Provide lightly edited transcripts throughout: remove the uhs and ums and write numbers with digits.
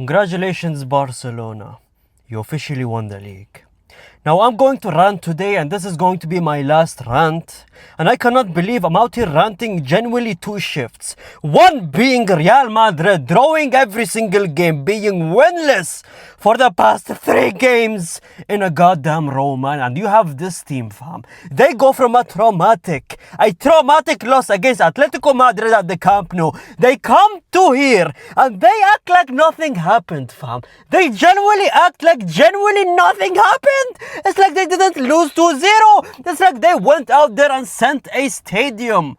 Congratulations, Barcelona. You officially won the league. Now I'm going to rant today, and this is going to be my last rant. And I cannot believe I'm out here ranting genuinely two shifts. One being Real Madrid drawing every single game, being winless for the past 3 games in a goddamn row, man. And you have this team, fam. They go from a traumatic loss against Atletico Madrid at the Camp Nou. They come to here and they act like nothing happened, fam. They genuinely act like genuinely nothing happened. It's like they didn't lose 2-0. It's like they went out there and sent a statement.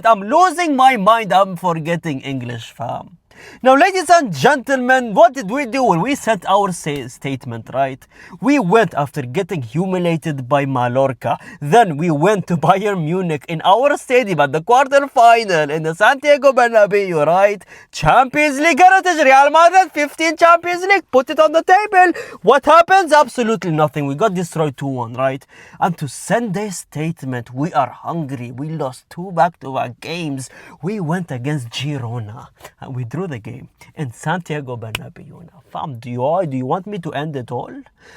I'm losing my mind. I'm forgetting English, fam. Now, ladies and gentlemen, what did we do when we sent our statement, right? We went after getting humiliated by Mallorca. Then we went to Bayern Munich in our stadium at the quarterfinal in the Santiago Bernabeu, right? Champions League heritage, Real Madrid, 15 Champions League, put it on the table. What happens? Absolutely nothing. We got destroyed 2-1, right? And to send a statement, we are hungry. We lost 2 back-to-back games. We went against Girona and we drew the game in Santiago Bernabeu. Now, fam, do you want me to end it all?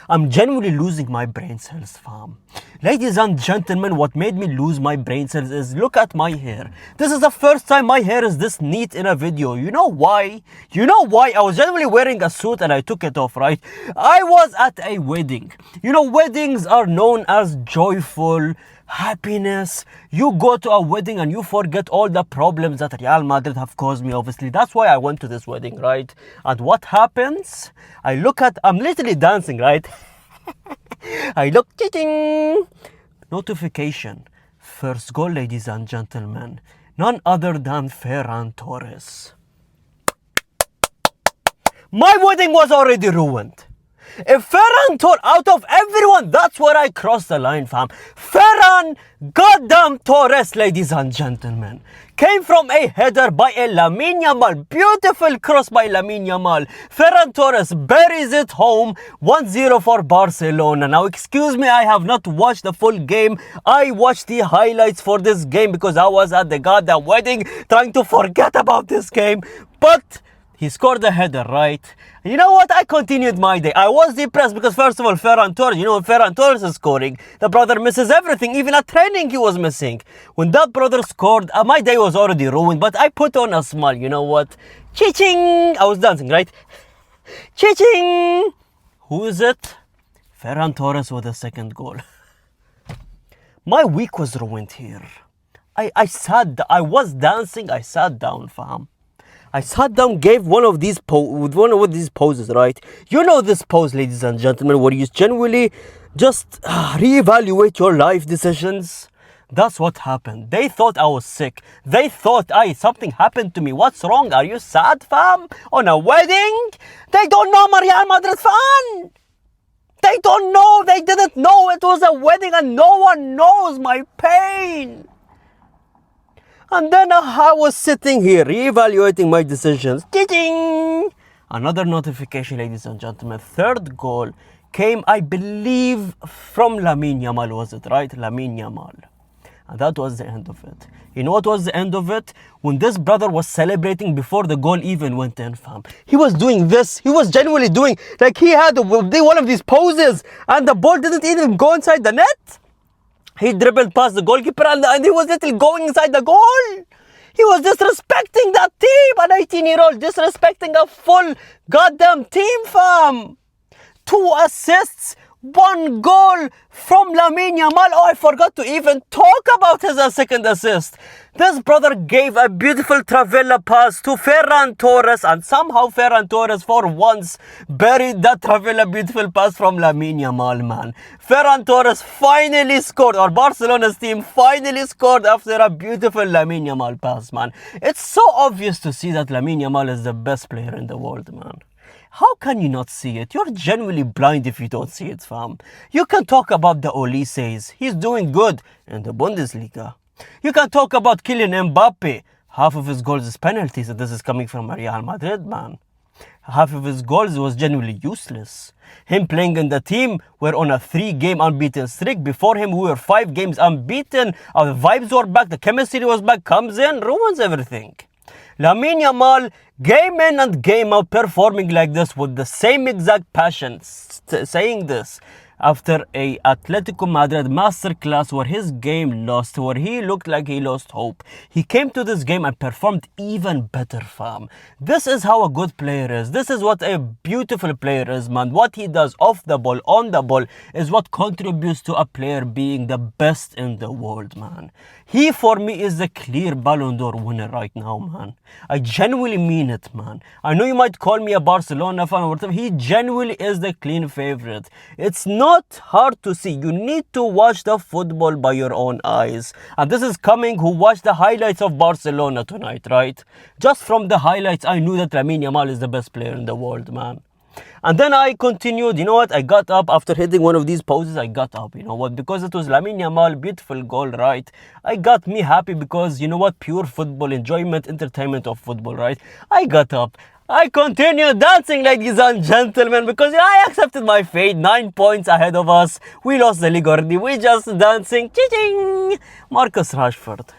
I'm genuinely losing my brain cells, fam. Ladies and gentlemen, what made me lose my brain cells is look at my hair. This is the first time my hair is this neat in a video. You know why? I was genuinely wearing a suit and I took it off, right? I was at a wedding. You know, weddings are known as joyful, happiness. You go to a wedding and you forget all the problems that Real Madrid have caused me, obviously. That's why I went to this wedding, right? And what happens? I'm literally dancing, right? I look, ting, notification. First goal, ladies and gentlemen. None other than Ferran Torres. My wedding was already ruined. If Ferran Torres, out of everyone, that's where I crossed the line, fam. Ferran goddamn Torres, ladies and gentlemen, came from a header by a Lamine Yamal. Beautiful cross by Lamine Yamal. Ferran Torres buries it home, 1-0 for Barcelona. Now, excuse me, I have not watched the full game. I watched the highlights for this game because I was at the goddamn wedding trying to forget about this game. But he scored a header, right? You know what? I continued my day. I was depressed because, first of all, Ferran Torres, when Ferran Torres is scoring, the brother misses everything. Even at training, he was missing. When that brother scored, my day was already ruined, but I put on a smile. You know what? Chi-ching! I was dancing, right? Chi-ching! Who is it? Ferran Torres with the second goal. My week was ruined here. I was dancing, I sat down, fam. I sat down, gave one of these poses, right? You know this pose, ladies and gentlemen, where you genuinely just reevaluate your life decisions. That's what happened. They thought I was sick. They thought something happened to me. What's wrong? Are you sad, fam? On a wedding? They don't know I'm a Real Madrid fan. They don't know. They didn't know it was a wedding and no one knows my pain. And then I was sitting here, reevaluating my decisions. Ding! Another notification, ladies and gentlemen. Third goal came, I believe, from Lamine Yamal, was it right? Lamine Yamal. And that was the end of it. You know what was the end of it? When this brother was celebrating before the goal even went in, fam. He was doing this. He was genuinely doing, like he had one of these poses and the ball didn't even go inside the net. He dribbled past the goalkeeper and he was literally going inside the goal. He was disrespecting that team, an 18-year-old disrespecting a full goddamn team, fam. 2 assists, 1 goal from Lamine Yamal. Oh, I forgot to even talk about his second assist. This brother gave a beautiful Travella pass to Ferran Torres, and somehow Ferran Torres for once buried that Travella beautiful pass from Lamine Yamal, man. Ferran Torres finally scored, or Barcelona's team finally scored after a beautiful Lamine Yamal pass, man. It's so obvious to see that Lamine Yamal is the best player in the world, man. How can you not see it? You're genuinely blind if you don't see it, fam. You can talk about the Ulises. He's doing good in the Bundesliga. You can talk about Kylian Mbappe. Half of his goals is penalties, and this is coming from Real Madrid, man. Half of his goals was genuinely useless. Him playing in the team, we're on a 3-game unbeaten streak. Before him, we were 5 games unbeaten. Our vibes were back, the chemistry was back, comes in, ruins everything. Lamine Yamal, game in and game out, performing like this with the same exact passion, saying this after a Atletico Madrid masterclass where his game lost, where he looked like he lost hope. He came to this game and performed even better, fam. This is how a good player is. This is what a beautiful player is, man. What he does off the ball, on the ball, is what contributes to a player being the best in the world, man. He, for me, is the clear Ballon d'Or winner right now, man. I genuinely mean it, man. I know you might call me a Barcelona fan or whatever. He genuinely is the clean favorite. It's not hard to see. You need to watch the football by your own eyes. And this is coming who watched the highlights of Barcelona tonight, right? Just from the highlights, I knew that Lamine Yamal is the best player in the world, man. And then I continued, you know what, I got up after hitting one of these poses, I got up, you know what, because it was Lamine Yamal, beautiful goal, right? I got me happy because, you know what, pure football, enjoyment, entertainment of football, right? I got up. I continued dancing, ladies and gentlemen, because I accepted my fate. 9 points ahead of us. We lost the league already. We just dancing. Ching! Marcus Rashford.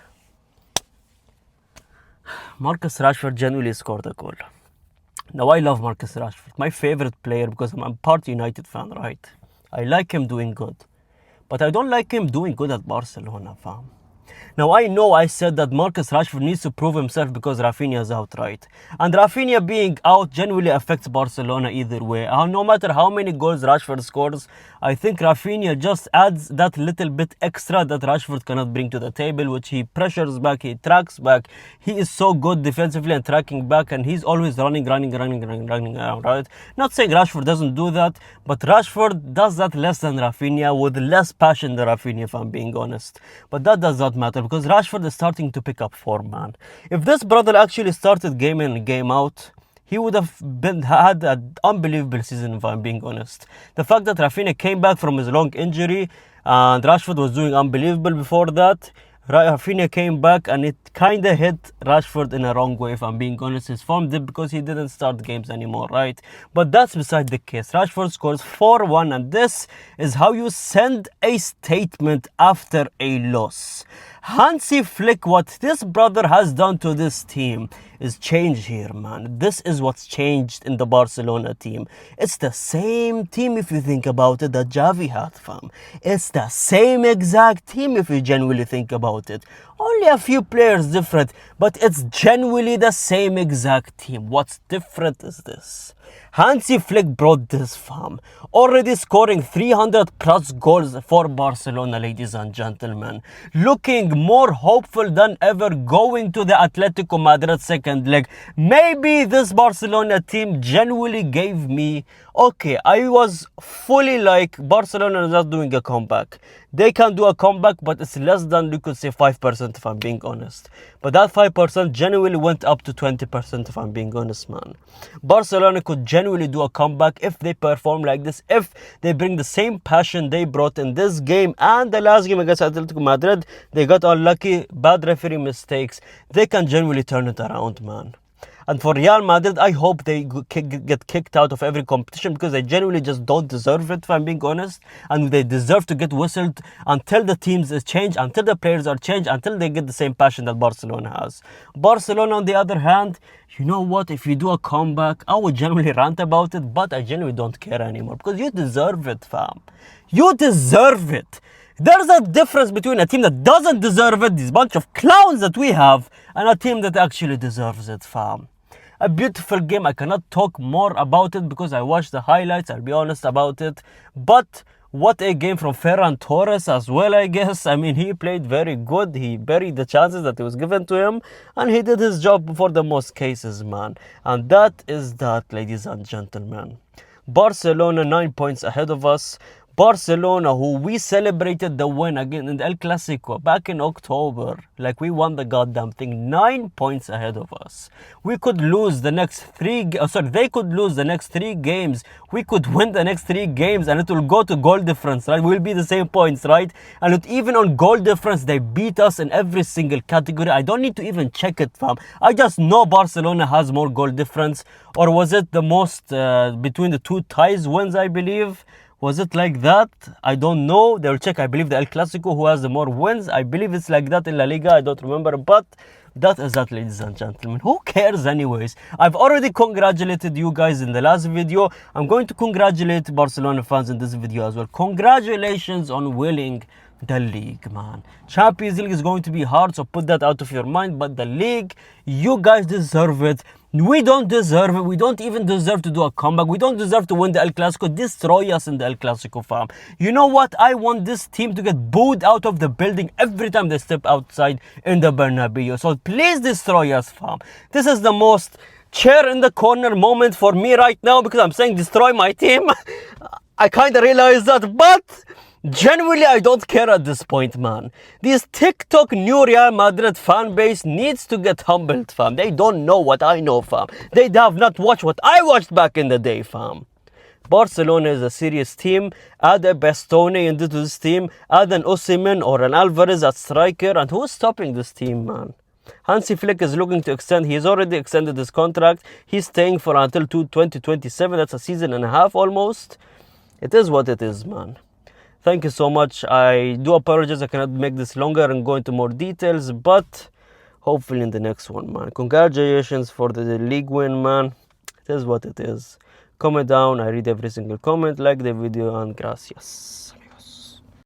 Marcus Rashford genuinely scored a goal. Now, I love Marcus Rashford, my favorite player, because I'm a part United fan, right? I like him doing good. But I don't like him doing good at Barcelona, fam. Now, I know I said that Marcus Rashford needs to prove himself because Rafinha is out, right? And Rafinha being out genuinely affects Barcelona either way. No matter how many goals Rashford scores, I think Rafinha just adds that little bit extra that Rashford cannot bring to the table, which he pressures back, he tracks back. He is so good defensively and tracking back, and he's always running around, right? Not saying Rashford doesn't do that, but Rashford does that less than Rafinha, with less passion than Rafinha, if I'm being honest. But that does not matter, because Rashford is starting to pick up form, man. If this brother actually started game in, game out, he would have had an unbelievable season, if I'm being honest. The fact that Rafinha came back from his long injury and Rashford was doing unbelievable before that, Rafinha came back and it kind of hit Rashford in a wrong way, if I'm being honest. His form dipped because he didn't start games anymore, right? But that's beside the case. Rashford scores 4-1, and this is how you send a statement after a loss. Hansi Flick, what this brother has done to this team is change here, man. This is what's changed in the Barcelona team. It's the same team, if you think about it, that Xavi had, fam. It's the same exact team, if you genuinely think about it. Only a few players different, but it's genuinely the same exact team. What's different is this. Hansi Flick brought this, fam. Already scoring 300 plus goals for Barcelona, ladies and gentlemen. Looking more hopeful than ever going to the Atletico Madrid second leg. Maybe this Barcelona team genuinely gave me, okay, I was fully like, Barcelona is not doing a comeback. They can do a comeback, but it's less than, you could say, 5%, if I'm being honest. But that 5% genuinely went up to 20%, if I'm being honest, man. Barcelona could genuinely do a comeback if they perform like this, if they bring the same passion they brought in this game and the last game against Atletico Madrid. They got unlucky, bad referee mistakes. They can genuinely turn it around, man. And for Real Madrid, I hope they get kicked out of every competition, because they genuinely just don't deserve it, if I'm being honest. And they deserve to get whistled until the teams is changed, until the players are changed, until they get the same passion that Barcelona has. Barcelona, on the other hand, you know what? If you do a comeback, I would genuinely rant about it, but I genuinely don't care anymore, because you deserve it, fam. You deserve it. There's a difference between a team that doesn't deserve it, this bunch of clowns that we have, and a team that actually deserves it, fam. A beautiful game. I cannot talk more about it because I watched the highlights, I'll be honest about it. But what a game from Ferran Torres as well, I guess. I mean, he played very good. He buried the chances that was given to him, and he did his job for the most cases, man. And that is that, ladies and gentlemen. Barcelona 9 points ahead of us. Barcelona, who we celebrated the win again in the El Clasico back in October, like we won the goddamn thing, 9 points ahead of us. We could lose the next they could lose the next 3 games. We could win the next 3 games, and it will go to goal difference, right? We'll be the same points, right? And even on goal difference, they beat us in every single category. I don't need to even check it, fam. I just know Barcelona has more goal difference. Or was it the most between the 2 ties wins, I believe? Was it like that? I don't know. They'll check. I believe the El Clasico, who has the more wins. I believe it's like that in La Liga. I don't remember, but that is that, ladies and gentlemen. Who cares anyways? I've already congratulated you guys in the last video. I'm going to congratulate Barcelona fans in this video as well. Congratulations on winning the league, man. Champions League is going to be hard, so put that out of your mind, but the league, you guys deserve it. We don't deserve it. We don't even deserve to do a comeback. We don't deserve to win the El Clasico. Destroy us in the El Clasico, fam. You know what? I want this team to get booed out of the building every time they step outside in the Bernabeu. So please destroy us, fam. This is the most chair in the corner moment for me right now, because I'm saying destroy my team. I kind of realize that, but genuinely, I don't care at this point, man. This TikTok new Real Madrid fan base needs to get humbled, fam. They don't know what I know, fam. They have not watched what I watched back in the day, fam. Barcelona is a serious team. Add a Bastoni into this team. Add an Osimhen or an Alvarez at striker. And who's stopping this team, man? Hansi Flick is looking to extend. He's already extended his contract. He's staying for until 2027. That's a season and a half almost. It is what it is, man. Thank you so much. I do apologize I cannot make this longer and go into more details, but hopefully in the next one, man. Congratulations for the league win, man. It is what it is. Comment down. I read every single comment. Like the video and gracias.